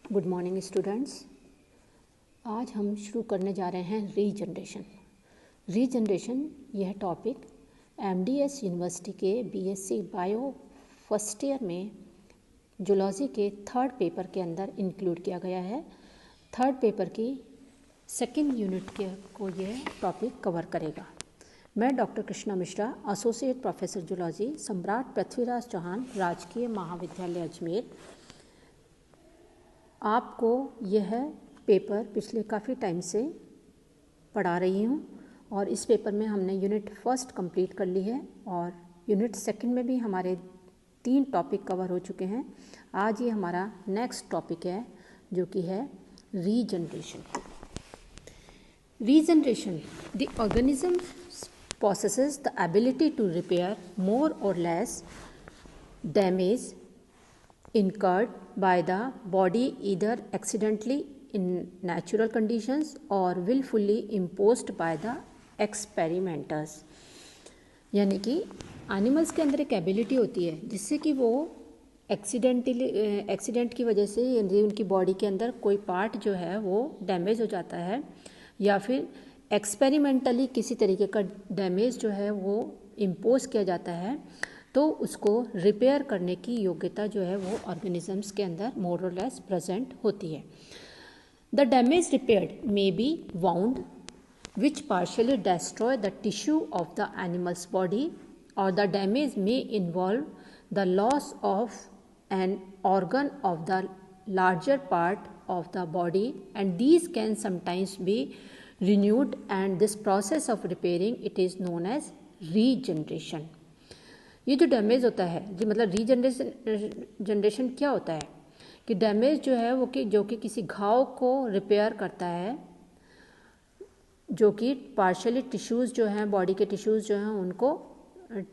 Good morning students. आज हम शुरू करने जा रहे हैं रीजनरेशन। यह टॉपिक एमडीएस यूनिवर्सिटी के बीएससी बायो फर्स्ट ईयर में जूलॉजी के थर्ड पेपर के अंदर इंक्लूड किया गया है। थर्ड पेपर की सेकेंड यूनिट को यह टॉपिक कवर करेगा। मैं doctor Krishna Mishra, associate professor zoology, सम्राट पृथ्वीराज चौहान, राजकीय महाविद्यालय अजमेर, आपको यह पेपर पिछले काफ़ी टाइम से पढ़ा रही हूँ और इस पेपर में हमने यूनिट फर्स्ट कंप्लीट कर ली है और यूनिट सेकंड में भी हमारे 3 टॉपिक कवर हो चुके हैं। आज ये हमारा नेक्स्ट टॉपिक है जो कि है regeneration. The organism possesses the ability to repair more or less damage incurred by the body either accidentally in natural conditions or willfully imposed by the experimenters। यानी कि एनिमल्स के अंदर एक एबिलिटी होती है जिससे कि वो एक्सीडेंट की वजह से यदि उनकी बॉडी के अंदर कोई पार्ट जो है वो डैमेज हो जाता है या फिर एक्सपेरिमेंटली किसी तरीके का डैमेज जो है वो इम्पोज किया जाता है तो उसको रिपेयर करने की योग्यता जो है वो ऑर्गेनिजम्स के अंदर मोर और लेस प्रेजेंट होती है। The damage repaired may be wound which partially destroy the tissue of the animal's body और the damage may involve the loss of an organ of the larger part of the body and these can sometimes be renewed and this process of repairing it is known as regeneration। ये जो damage होता है जी मतलब regeneration क्या होता है कि damage जो है वो जो कि किसी घाव को रिपेयर करता है, जो कि पार्शियली टिश्यूज़ जो हैं बॉडी के टिश्यूज़ जो हैं उनको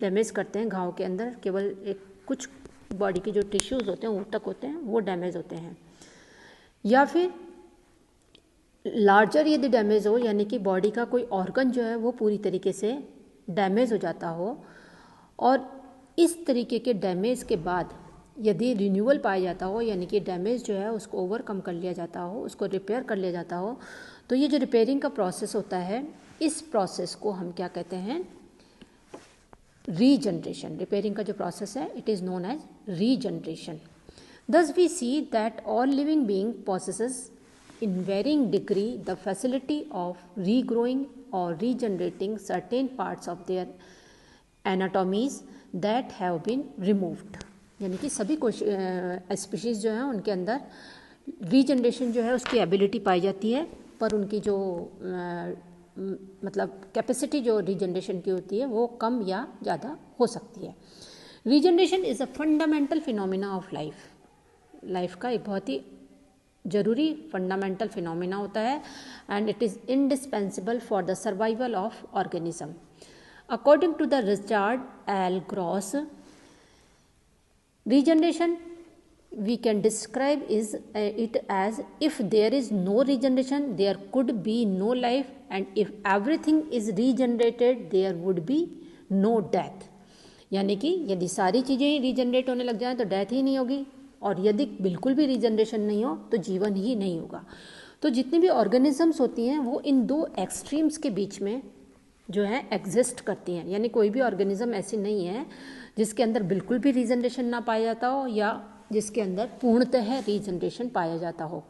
डैमेज करते हैं। घाव के अंदर केवल एक कुछ बॉडी के जो टिश्यूज़ होते हैं वो तक होते हैं, वो डैमेज होते हैं। या फिर लार्जर यदि डैमेज हो यानी कि बॉडी का कोई ऑर्गन जो है वो पूरी तरीके से डैमेज हो जाता हो और इस तरीके के डैमेज के बाद यदि रिन्यूअल पाया जाता हो यानी कि डैमेज जो है उसको ओवरकम कर लिया जाता हो, उसको रिपेयर कर लिया जाता हो, तो ये जो रिपेयरिंग का प्रोसेस होता है इस प्रोसेस को हम क्या कहते हैं, रीजनरेशन। रिपेयरिंग का जो प्रोसेस है it is known as regeneration. Thus we see that all living being possesses in varying degree the facility of regrowing or regenerating certain parts of their anatomies that have been removed। यानी कि सभी species जो हैं उनके अंदर regeneration जो है उसकी एबिलिटी पाई जाती है, पर उनकी जो मतलब कैपेसिटी जो रीजनरेशन की होती है वो कम या ज़्यादा हो सकती है। Regeneration is a fundamental phenomena of life का एक बहुत ही जरूरी फंडामेंटल फिनोमिना होता है and it is indispensable for the survival of organism. According to the Richard L Gross, regeneration we can describe it as if there is no regeneration there could be no life and if everything is regenerated there would be no death। यानी कि यदि सारी चीज़ें regenerate होने लग जाएं तो death ही नहीं होगी और यदि बिल्कुल भी रीजनरेशन नहीं हो तो जीवन ही नहीं होगा। तो जितनी भी ऑर्गेनिजम्स होती हैं वो इन 2 एक्सट्रीम्स के बीच में जो है एग्जिस्ट करती हैं। यानी कोई भी ऑर्गेनिज्म ऐसी नहीं है जिसके अंदर बिल्कुल भी रीजनरेशन ना पाया जाता हो या जिसके अंदर पूर्णतः रीजनरेशन पाया जाता हो।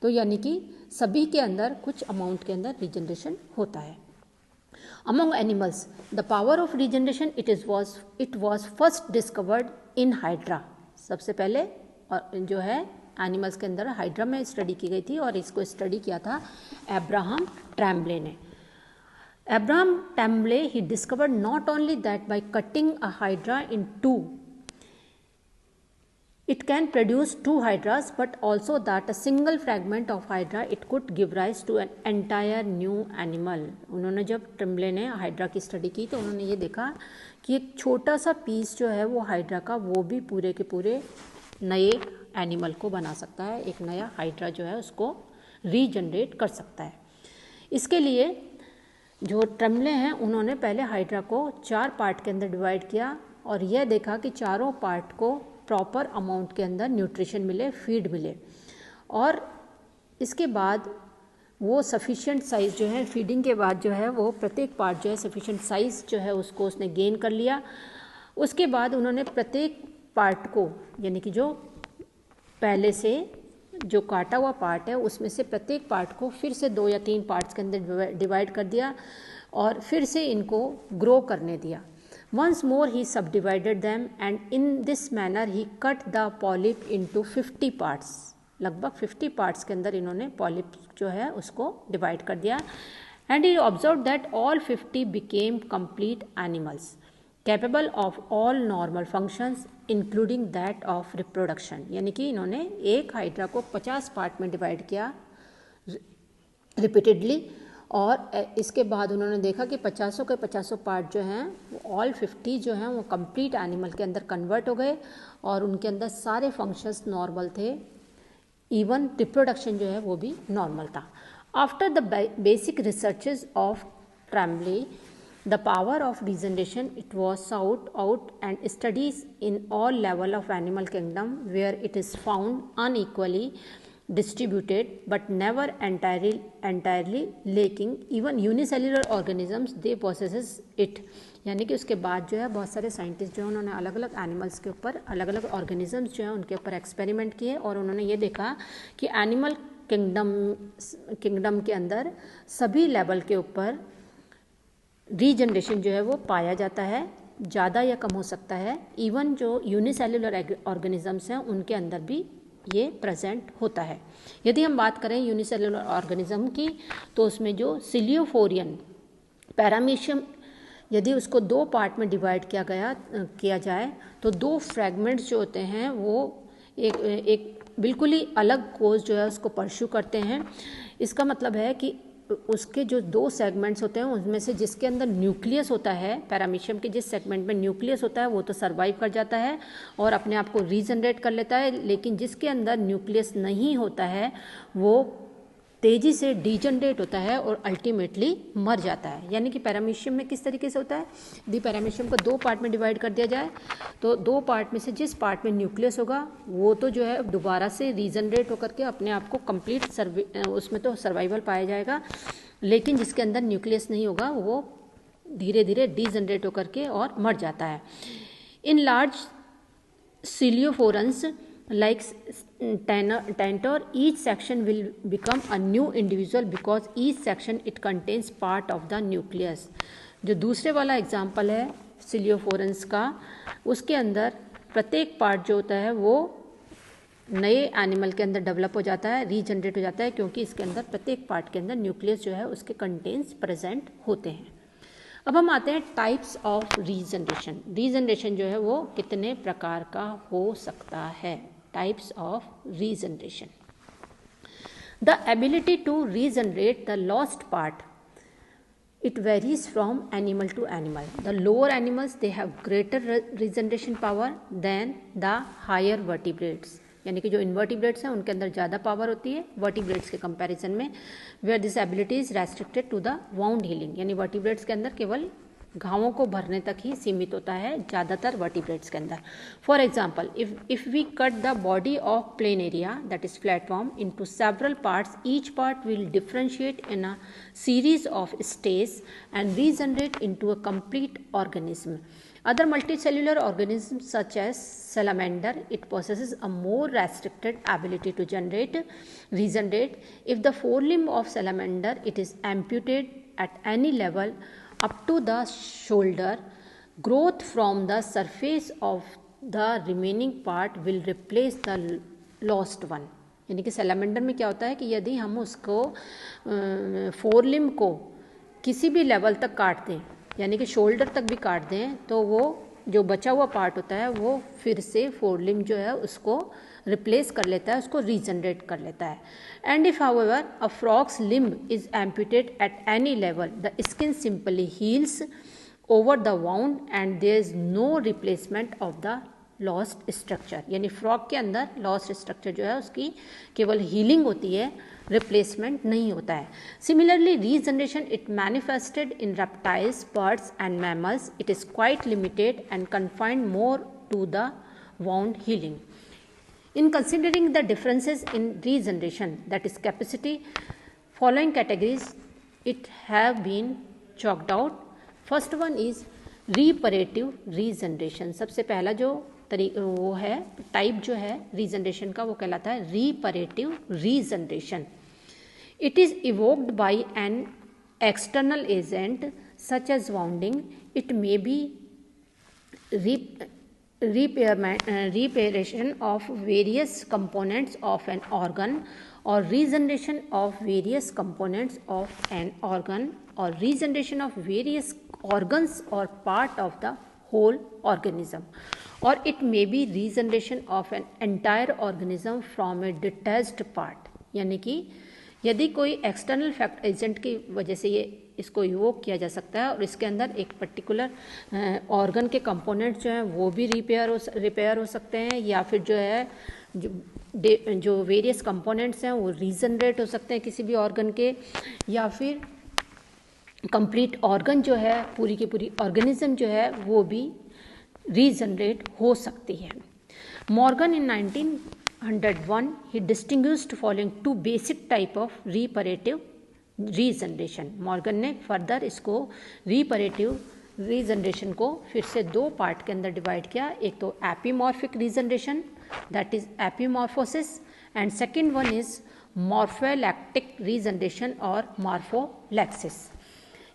तो यानी कि सभी के अंदर कुछ अमाउंट के अंदर रीजनरेशन होता है। Among animals, the power of regeneration it was first discovered in Hydra। सबसे पहले जो है एनिमल्स के अंदर हाइड्रा में स्टडी की गई थी और इसको स्टडी किया था अब्राहम ट्रेम्बले ने। Abraham Trembley he discovered not only that by cutting a hydra in 2 it can produce 2 hydras but also that a single fragment of hydra it could give rise to an entire new animal। उन्होंने जब ट्रेम्बले ने hydra की study की तो उन्होंने ये देखा कि एक छोटा सा पीस जो है वो हाइड्रा का वो भी पूरे के पूरे नए एनिमल को बना सकता है, एक नया हाइड्रा जो है उसको रीजनरेट कर सकता है। इसके लिए जो ट्रेम्बले हैं उन्होंने पहले हाइड्रा को 4 पार्ट के अंदर डिवाइड किया और यह देखा कि चारों पार्ट को प्रॉपर अमाउंट के अंदर न्यूट्रिशन मिले, फीड मिले और इसके बाद वो सफिशिएंट साइज़ जो है फीडिंग के बाद जो है वो प्रत्येक पार्ट जो है सफिशिएंट साइज़ जो है उसको उसने गेन कर लिया। उसके बाद उन्होंने प्रत्येक पार्ट को, यानी कि जो पहले से जो काटा हुआ पार्ट है उसमें से प्रत्येक पार्ट को फिर से 2 या 3 पार्ट्स के अंदर डिवाइड कर दिया और फिर से इनको ग्रो करने दिया। वंस मोर ही सब divided them and in this manner he cut the polyp into 50 parts. लगभग 50 पार्ट्स के अंदर इन्होंने पॉलिप जो है उसको डिवाइड कर दिया। And he observe that all 50 became complete animals capable of all normal functions including that of reproduction. यानी कि इन्होंने एक हाइड्रा को 50 पार्ट में डिवाइड किया रिपीटेडली और इसके बाद उन्होंने देखा कि 50 के 50 पार्ट जो हैं वो ऑल 50 जो हैं वो कंप्लीट एनिमल के अंदर कन्वर्ट हो गए और उनके अंदर सारे फंक्शंस नॉर्मल थे, इवन रिप्रोडक्शन जो है वो भी नॉर्मल था। After the basic researches of Trembley the power of regeneration it was sought out and studies in all level of animal kingdom where it is found unequally distributed but never entirely lacking even unicellular organisms they possesses it। यानी कि उसके बाद जो है बहुत सारे scientist जो हैं उन्होंने अलग अलग एनिमल्स के ऊपर अलग अलग ऑर्गेनिजम्स जो हैं उनके ऊपर एक्सपेरिमेंट किए और उन्होंने ये देखा कि एनिमल किंगडम के अंदर सभी लेवल के ऊपर रीजनरेशन जो है वो पाया जाता है, ज़्यादा या कम हो सकता है। इवन जो यूनिसेल्युलर ऑर्गेनिजम्स हैं उनके अंदर भी ये प्रेजेंट होता है। यदि हम बात करें यूनिसेल्युलर ऑर्गेनिज्म की तो उसमें जो सिलियोफोरियन पैरामीशियम यदि उसको 2 पार्ट में डिवाइड किया जाए तो 2 फ्रैगमेंट्स जो होते हैं वो एक बिल्कुल ही अलग कोर्स जो है उसको परस्यू करते हैं। इसका मतलब है कि उसके जो 2 सेगमेंट्स होते हैं उनमें से जिसके अंदर न्यूक्लियस होता है, पैरामीशियम के जिस सेगमेंट में न्यूक्लियस होता है वो तो सर्वाइव कर जाता है और अपने आप को रीजनरेट कर लेता है, लेकिन जिसके अंदर न्यूक्लियस नहीं होता है वो तेज़ी से डीजनरेट होता है और अल्टीमेटली मर जाता है। यानी कि पैरामीशियम में किस तरीके से होता है, यदि पैरामीशियम को 2 पार्ट में डिवाइड कर दिया जाए तो 2 पार्ट में से जिस पार्ट में न्यूक्लियस होगा वो तो जो है दोबारा से रीजनरेट होकर के अपने आप को कंप्लीट उसमें तो सर्वाइवल पाया जाएगा, लेकिन जिसके अंदर न्यूक्लियस नहीं होगा वो धीरे धीरे डीजनरेट होकर के और मर जाता है। In large ciliophorans like Tantor, each section will become a new individual because each section it contains part of the nucleus। जो दूसरे वाला एग्जाम्पल है सिलियोफोरन्स का, उसके अंदर प्रत्येक पार्ट जो होता है वो नए एनिमल के अंदर डेवलप हो जाता है, रीजनरेट हो जाता है, क्योंकि इसके अंदर प्रत्येक पार्ट के अंदर न्यूक्लियस जो है उसके कंटेंट्स प्रेजेंट होते हैं। अब हम आते हैं टाइप्स ऑफ रीजनरेशन। रीजनरेशन जो है वो कितने प्रकार का हो सकता है। Types of regeneration. The ability to regenerate the lost part, it varies from animal to animal. The lower animals they have greater regeneration power than the higher vertebrates। यानी कि जो इनवर्टिब्रेट्स हैं उनके अंदर ज़्यादा पावर होती है वर्टिब्रेट्स के कंपैरिजन में। Where this ability is restricted to the wound healing, यानी वर्टिब्रेट्स के अंदर केवल घावों को भरने तक ही सीमित होता है ज़्यादातर वर्टिब्रेट्स के अंदर। For example if we cut the body of planaria that is flatworm into several parts, each part will differentiate in a series of stage and regenerate into a complete organism. Other multicellular organisms such as salamander, it possesses a more restricted ability to regenerate. If the forelimb of salamander it is amputated at any level up to the shoulder, growth from the surface of the remaining part will replace the lost one। यानी कि salamander में क्या होता है कि यदि हम उसको फोरलिम्ब को किसी भी लेवल तक काट दें, यानी कि शोल्डर तक भी काट दें, तो वो जो बचा हुआ पार्ट होता है वो फिर से फोरलिम्ब जो है उसको रिप्लेस कर लेता है, उसको रीजनरेट कर लेता है। And if however a frog's limb is amputated at any level, the skin simply heals over the wound and there is no replacement of the lost structure. यानी फ्रॉग के अंदर लॉस्ट स्ट्रक्चर जो है उसकी केवल हीलिंग होती है, replacement नहीं होता है। Similarly regeneration it manifested in reptiles, birds and mammals, it is quite limited and confined more to the wound healing. In considering the differences in regeneration, that is capacity, following categories it have been chalked out. First one is reparative regeneration. सबसे पहला जो वो है type जो है regeneration का वो कहलाता है reparative regeneration. It is evoked by an external agent such as wounding. It may be reparation of various components of an organ or regeneration of various components of an organ or regeneration of various organs or part of the whole organism, or it may be regeneration of an entire organism from a detached part. यानी कि यदि कोई external fact agent की वजह से ये इसको evoke किया जा सकता है और इसके अंदर एक पर्टिकुलर ऑर्गन के कंपोनेंट जो हैं वो भी रिपेयर हो सकते हैं, या फिर जो है जो वेरियस कंपोनेंट्स हैं वो रीजनरेट हो सकते हैं किसी भी ऑर्गन के, या फिर कंप्लीट ऑर्गन जो है पूरी की पूरी ऑर्गेनिज्म जो है वो भी रीजनरेट हो सकती है. Morgan in 1901 he distinguished following two basic type of reparative regeneration. Morgan ने फर्दर इसको reparative regeneration को फिर से दो पार्ट के अंदर डिवाइड किया. एक तो epimorphic regeneration that is epimorphosis, and second one is morphallactic regeneration और मॉर्फोलैक्सिस.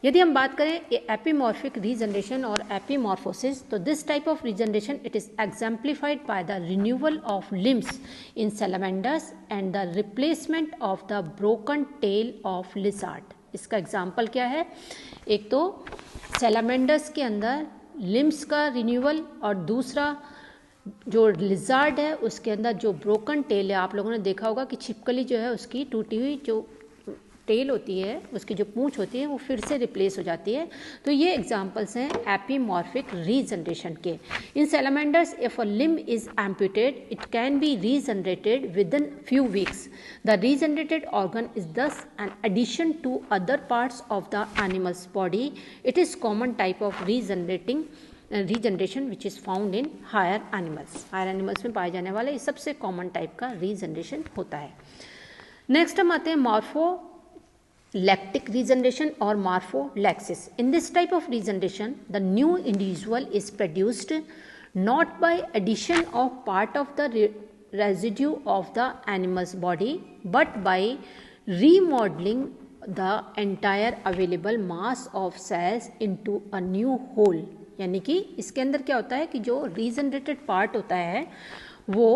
यदि हम बात करें एपीमॉर्फिक रीजनरेशन और एपीमॉर्फोसिस, तो this type of regeneration it is exemplified by the renewal of limbs in salamanders and the replacement of the broken tail of lizard. इसका example क्या है? एक तो सैलामेंडर्स के अंदर लिम्स का रिन्यूअल, और दूसरा जो लिजार्ड है उसके अंदर जो ब्रोकन टेल है. आप लोगों ने देखा होगा कि छिपकली जो है उसकी टूटी हुई जो टेल होती है, उसकी जो पूंछ होती है वो फिर से रिप्लेस हो जाती है. तो ये एग्जांपल्स हैं एपीमॉर्फिक रीजनरेशन के. In salamanders if a limb is amputated it can be regenerated within few weeks. The regenerated organ is thus an addition to other parts of the animal's body. It is common type of regeneration which is found in higher animals. Higher animals में पाए जाने वाले सबसे common type का regeneration होता है. Next हम आते हैं morpholactic regeneration or morpholexis. In this type of regeneration, the new individual is produced not by addition of part of the residue of the animal's body, but by remodeling the entire available mass of cells into a new whole. यानी कि इसके अंदर क्या होता है कि जो regenerated part होता है वो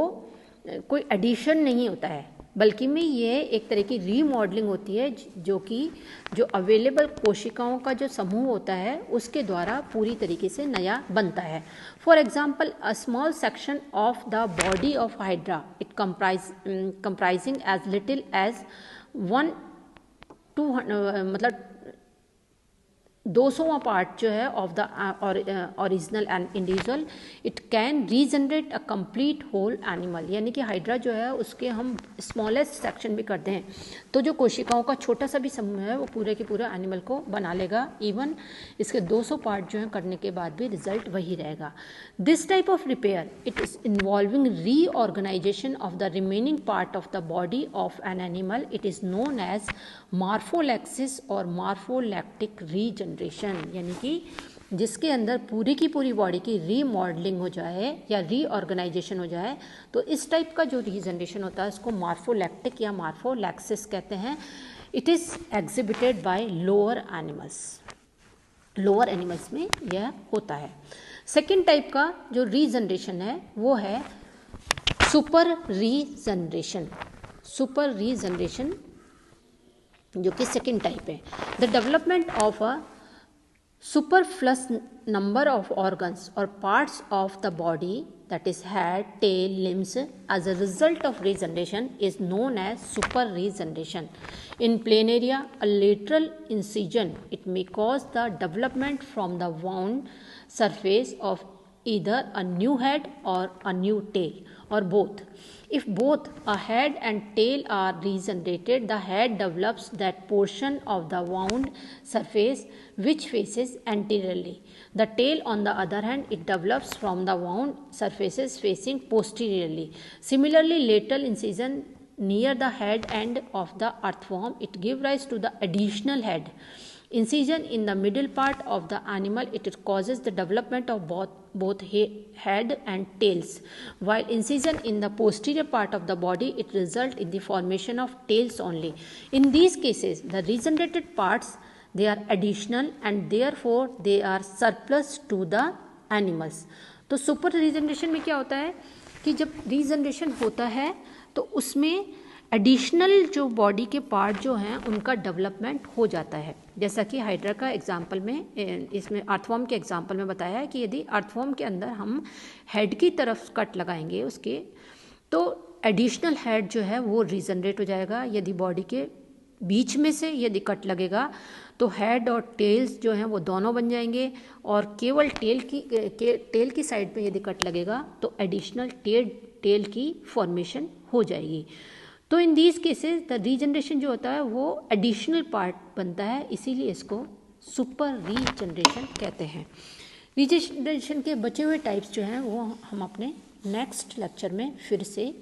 कोई एडिशन नहीं होता है, बल्कि में ये एक तरह की रीमॉडलिंग होती है जो कि जो अवेलेबल कोशिकाओं का जो समूह होता है उसके द्वारा पूरी तरीके से नया बनता है. For example a small section of the body of hydra it comprising as little as 1/200 200वां पार्ट जो है of the original and individual, it can regenerate a complete whole animal. यानी कि हाइड्रा जो है उसके हम स्मॉलेस्ट सेक्शन भी करते हैं तो जो कोशिकाओं का छोटा सा भी समूह है वो पूरे के पूरे एनिमल को बना लेगा. इवन इसके 200 पार्ट जो है करने के बाद भी रिजल्ट वही रहेगा. This type of repair it is involving reorganisation of the remaining part of the body of an animal. It is known as morphallaxis और मॉर्फोलैक्टिक रीजनरेशन. यानी कि जिसके अंदर पूरी की पूरी बॉडी की रीमॉडलिंग हो जाए या रीऑर्गेनाइजेशन हो जाए, तो इस टाइप का जो रीजनरेशन होता है इसको मॉर्फोलैक्टिक या मॉर्फोलैक्सिस कहते हैं. It is exhibited by lower animals में यह होता है. सेकेंड टाइप का जो रीजनरेशन है वो है सुपर रीजनरेशन जो कि सेकेंड टाइप है. The development of a superfluous number of organs or parts of the body, that is head, tail, limbs, as a result of regeneration is known as super regeneration. In planaria, a lateral incision, it may cause the development from the wound surface of either a new head or a new tail or both. If both a head and tail are regenerated, the head develops that portion of the wound surface which faces anteriorly. The tail, on the other hand, it develops from the wound surfaces facing posteriorly. Similarly, lateral incision near the head end of the earthworm, it gives rise to the additional head. Incision in the middle part of the animal, it causes the development of both head and tails, while incision in the posterior part of the body, it results in the formation of tails only. In these cases, the regenerated parts, they are additional and therefore they are surplus to the animals. तो super regeneration में क्या होता है कि जब regeneration होता है तो उसमें एडिशनल जो बॉडी के पार्ट जो हैं उनका डेवलपमेंट हो जाता है। जैसा कि हाइड्रा का एग्जांपल में, इसमें अर्थवर्म के एग्जांपल में बताया है कि यदि अर्थवर्म के अंदर हम हेड की तरफ कट लगाएंगे उसके, तो एडिशनल हेड जो है वो रीजनरेट हो जाएगा। यदि बॉडी के बीच में से यदि कट लगेगा तो हेड और टेल्स जो हैं वो दोनों बन जाएंगे, और केवल टेल की साइड पे यदि कट लगेगा तो एडिशनल टेल की फॉर्मेशन हो जाएगी। तो in these cases the regeneration जो होता है वो एडिशनल पार्ट बनता है, इसीलिए इसको सुपर रीजनरेशन कहते हैं। रीजनरेशन के बचे हुए टाइप्स जो हैं वो हम अपने नेक्स्ट लेक्चर में फिर से